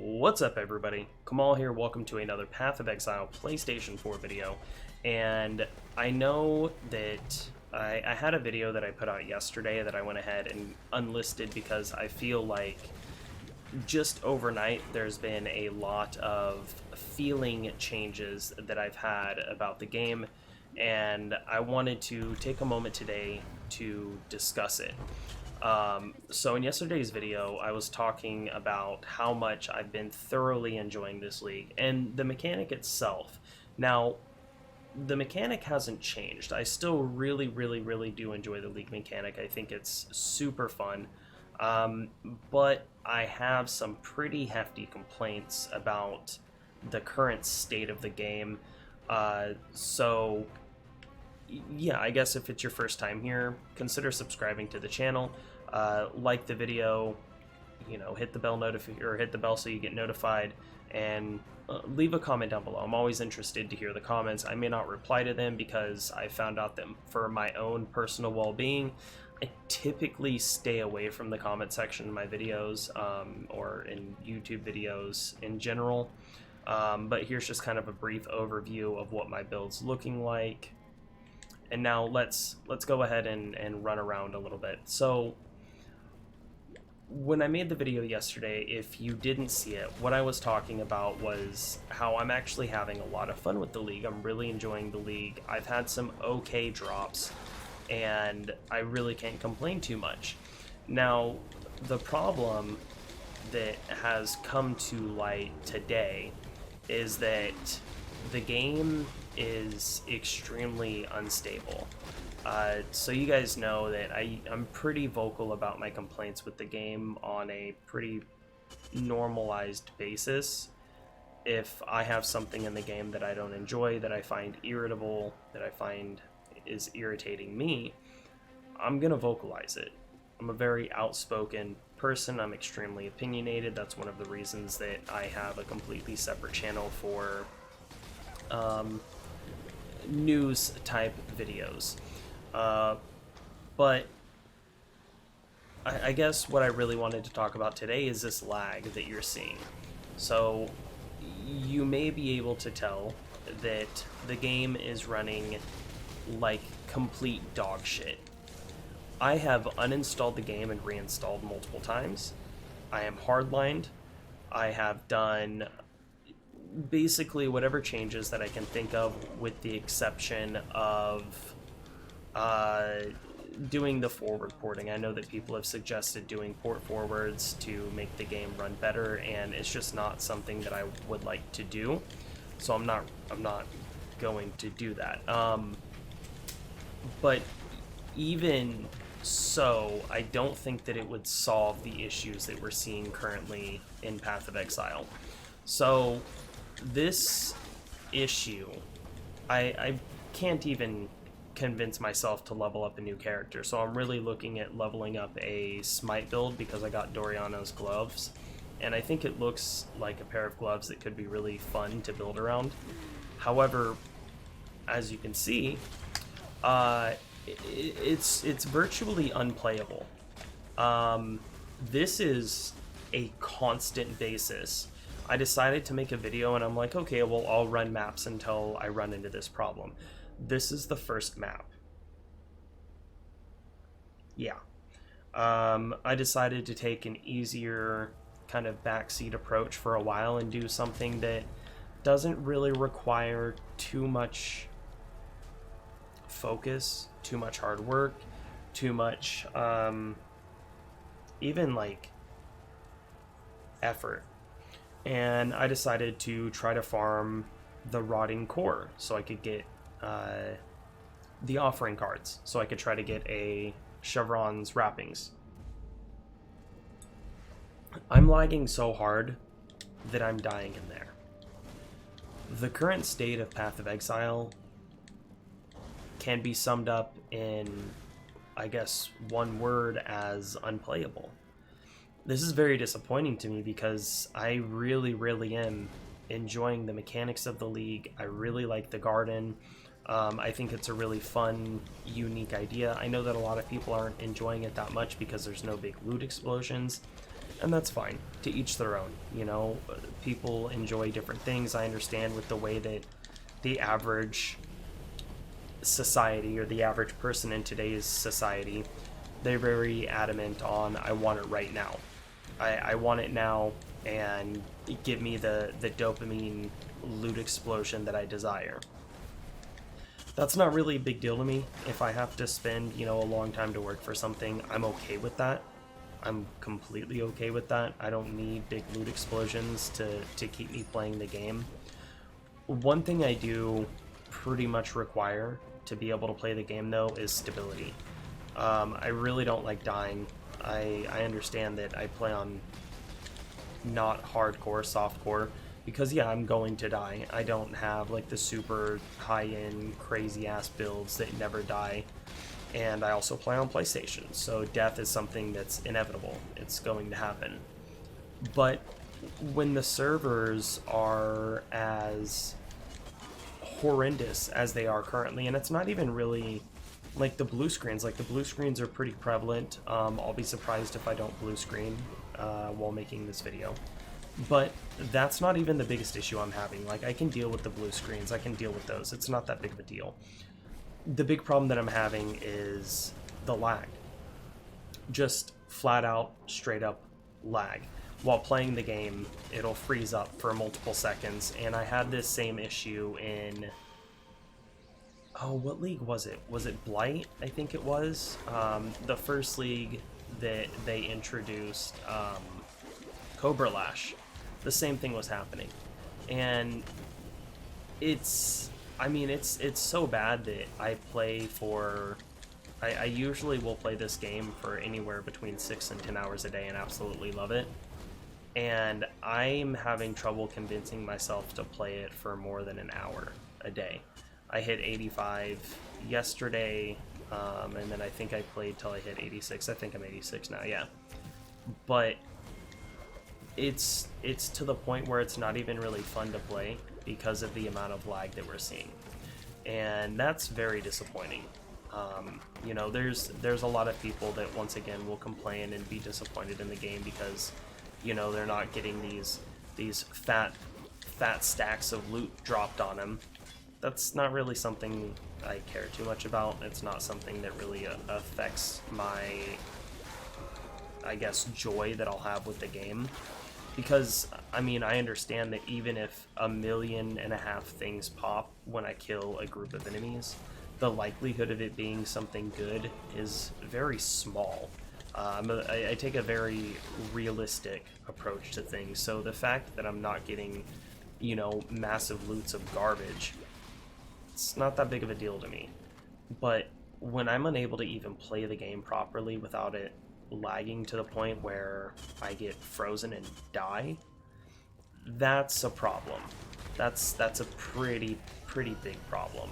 What's up, everybody? Kamal here. Welcome to another Path of Exile PlayStation 4 video. And I know that I had a video that I put out yesterday that I went ahead and unlisted because I feel like just overnight there's been a lot of feeling changes that I've had about the game, and I wanted to take a moment today to discuss it. So in yesterday's video, I was talking about how much I've been thoroughly enjoying this league and the mechanic itself. Now, the mechanic hasn't changed. I still really do enjoy the league mechanic. I think it's super fun. But I have some pretty hefty complaints about the current state of the game. So yeah, I guess if it's your first time here, consider subscribing to the channel. Like the video, hit the bell hit the bell so you get notified, and leave a comment down below. I'm always interested to hear the comments. I may not reply to them because I found out that for my own personal well-being, I typically stay away from the comment section in my videos, or in YouTube videos in general. But here's just kind of a brief overview of what my build's looking like. And now let's go ahead and run around a little bit. So when I made the video yesterday, if you didn't see it, what I was talking about was how I'm actually having a lot of fun with the league. I'm really enjoying the league. I've had some okay drops, and I really can't complain too much. Now, the problem that has come to light today is that the game is extremely unstable. So you guys know that I'm pretty vocal about my complaints with the game on a pretty normalized basis. If I have something in the game that I don't enjoy, that I find irritable, that I find is irritating me, I'm gonna vocalize it. I'm a very outspoken person. I'm extremely opinionated. That's one of the reasons that I have a completely separate channel for news type videos. But I guess what I really wanted to talk about today is this lag that you're seeing. So you may be able to tell that the game is running like complete dog shit. I have uninstalled the game and reinstalled multiple times. I am hardlined. I have done basically whatever changes that I can think of, with the exception of doing the forward porting. I know that people have suggested doing port forwards to make the game run better, and it's just not something that I would like to do. So I'm not going to do that. But even so, I don't think that it would solve the issues that we're seeing currently in Path of Exile. So this issue, I can't even convince myself to level up a new character, so I'm really looking at leveling up a Smite build because I got Doriana's gloves, and I think it looks like a pair of gloves that could be really fun to build around. However, as you can see, it's virtually unplayable. This is a constant basis. I decided to make a video and I'm like, okay, well, I'll run maps until I run into this problem. This is the first map. Yeah. I decided to take an easier kind of backseat approach for a while and do something that doesn't really require too much focus, too much hard work, too much even like effort. And I decided to try to farm the rotting core so I could get the offering cards, so I could try to get a Chevron's wrappings. I'm lagging so hard that I'm dying in there. The current state of Path of Exile can be summed up in, I guess, one word as unplayable. This is very disappointing to me because I really am enjoying the mechanics of the league. I really like the garden. I think it's a really fun, unique idea. I know that a lot of people aren't enjoying it that much because there's no big loot explosions. and that's fine. To each their own. You know, people enjoy different things. I understand with the way that the average society or the average person in today's society, they're very adamant on, I want it right now. I want it now, and give me the dopamine loot explosion that I desire. That's not really a big deal to me. If I have to spend, you know, a long time to work for something, I'm okay with that. I'm completely okay with that. I don't need big loot explosions to keep me playing the game. One thing I do pretty much require to be able to play the game, though, is stability. I really don't like dying. I understand that I play on not hardcore, softcore, because yeah, I'm going to die. I don't have like the super high-end, crazy-ass builds that never die. And I also play on PlayStation, so death is something that's inevitable. It's going to happen. But when the servers are as horrendous as they are currently, and it's not even really like the blue screens. Like the blue screens are pretty prevalent. I'll be surprised if I don't blue screen while making this video. But that's not even the biggest issue I'm having. Like, I can deal with the blue screens. I can deal with those. It's not that big of a deal. The big problem that I'm having is the lag. Just flat out, straight up lag. While playing the game, it'll freeze up for multiple seconds. And I had this same issue in... Oh, what league was it? Was it Blight? I think it was. The first league that they introduced, Cobra Lash. The same thing was happening. And it's... I mean, it's so bad that I play for... I usually will play this game for anywhere between 6 and 10 hours a day and absolutely love it. And I'm having trouble convincing myself to play it for more than an hour a day. I hit 85 yesterday, and then I think I played till I hit 86. I think I'm 86 now, yeah. But it's to the point where it's not even really fun to play because of the amount of lag that we're seeing. And that's very disappointing. You know, there's a lot of people that once again will complain and be disappointed in the game because, you know, they're not getting these fat stacks of loot dropped on them. That's not really something I care too much about. It's not something that really affects my, I guess, joy that I'll have with the game. Because, I mean, I understand that even if 1.5 million things pop when I kill a group of enemies, the likelihood of it being something good is very small. I take a very realistic approach to things, so the fact that I'm not getting, you know, massive loots of garbage, it's not that big of a deal to me. But when I'm unable to even play the game properly without it lagging to the point where I get frozen and die, that's a problem. That's a pretty big problem.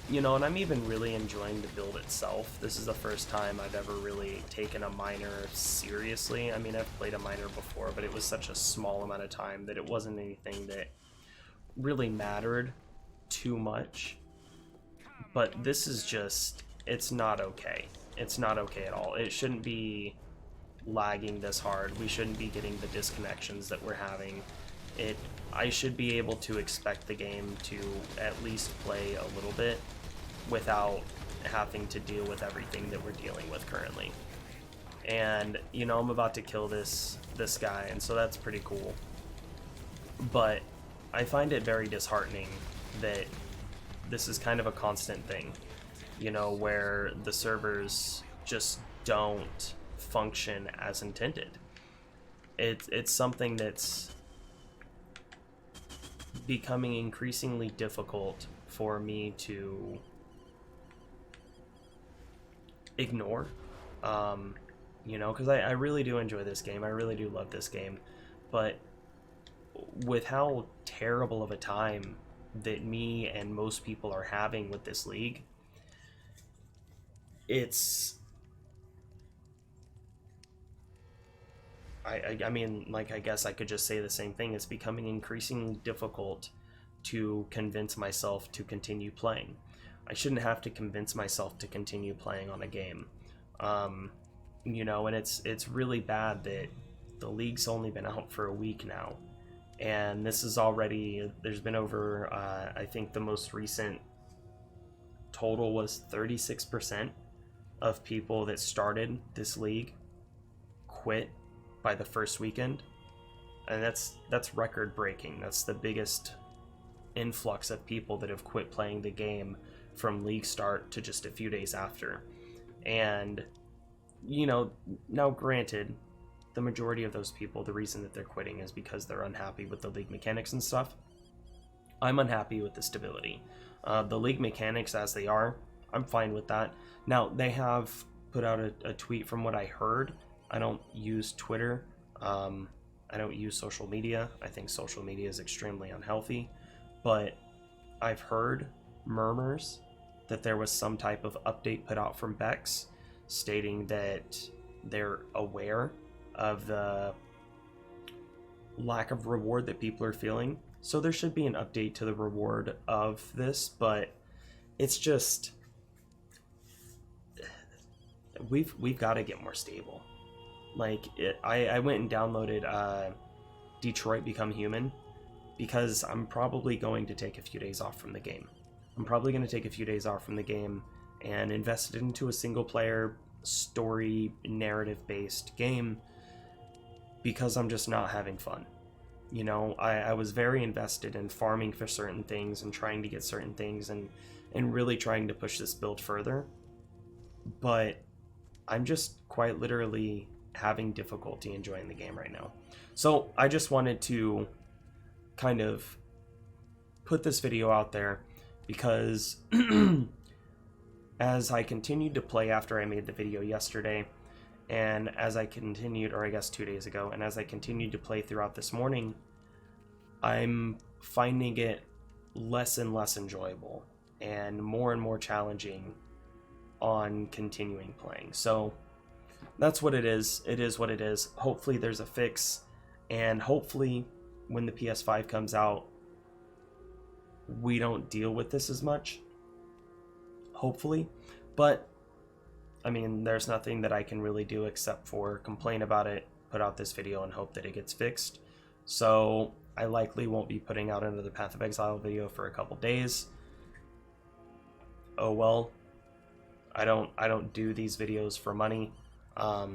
You know, and I'm even really enjoying the build itself. This is the first time I've ever really taken a miner seriously. I mean, I've played a miner before, but it was such a small amount of time that it wasn't anything that really mattered too much. But this is just, it's not okay. It's not okay at all. It shouldn't be lagging this hard. We shouldn't be getting the disconnections that we're having. I should be able to expect the game to at least play a little bit without having to deal with everything that we're dealing with currently. And, you know, I'm about to kill this guy, and so that's pretty cool. But I find it very disheartening that this is kind of a constant thing, you know, where the servers just don't function as intended. It's something that's becoming increasingly difficult for me to ignore, you know, because I really do enjoy this game. I really do love this game, but with how terrible of a time that me and most people are having with this league, it's... I mean, like, I guess I could just say the same thing. It's becoming increasingly difficult to convince myself to continue playing. I shouldn't have to convince myself to continue playing on a game. You know, and it's really bad that the league's only been out for a week now, and this is already, there's been over, I think the most recent total was 36% of people that started this league quit by the first weekend, and that's record breaking. That's the biggest influx of people that have quit playing the game from league start to just a few days after. And you know, now granted, the majority of those people, the reason that they're quitting is because they're unhappy with the league mechanics and stuff. I'm unhappy with the stability. The league mechanics as they are, I'm fine with that. Now, they have put out a tweet from what I heard. I don't use Twitter. I don't use social media. I think social media is extremely unhealthy. But I've heard murmurs that there was some type of update put out from Bex stating that they're aware of the lack of reward that people are feeling. So there should be an update to the reward of this, but it's just, we've got to get more stable. Like, I went and downloaded Detroit Become Human because I'm probably going to take a few days off from the game. I'm probably going to take a few days off from the game and invest it into a single player story narrative based game because I'm just not having fun. You know, I was very invested in farming for certain things and trying to get certain things and really trying to push this build further. But I'm just quite literally having difficulty enjoying the game right now. So I just wanted to kind of put this video out there because as I continued to play after I made the video yesterday, and as I continued, or I guess 2 days ago, and as I continued to play throughout this morning, I'm finding it less and less enjoyable and more challenging on continuing playing. So that's what it is. It is what it is. Hopefully there's a fix, and hopefully when the PS5 comes out, we don't deal with this as much. Hopefully. But I mean, there's nothing that I can really do except for complain about it, put out this video, and hope that it gets fixed. So I likely won't be putting out another Path of Exile video for a couple days. Oh well. I don't do these videos for money. I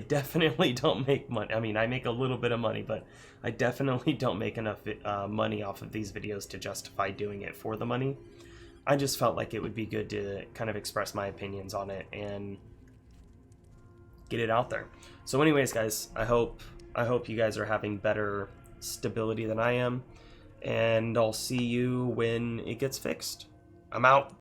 definitely don't make money. I mean, I make a little bit of money, but I definitely don't make enough money off of these videos to justify doing it for the money. I just felt like it would be good to kind of express my opinions on it and get it out there. So anyways, guys, I hope you guys are having better stability than I am, and I'll see you when it gets fixed. I'm out.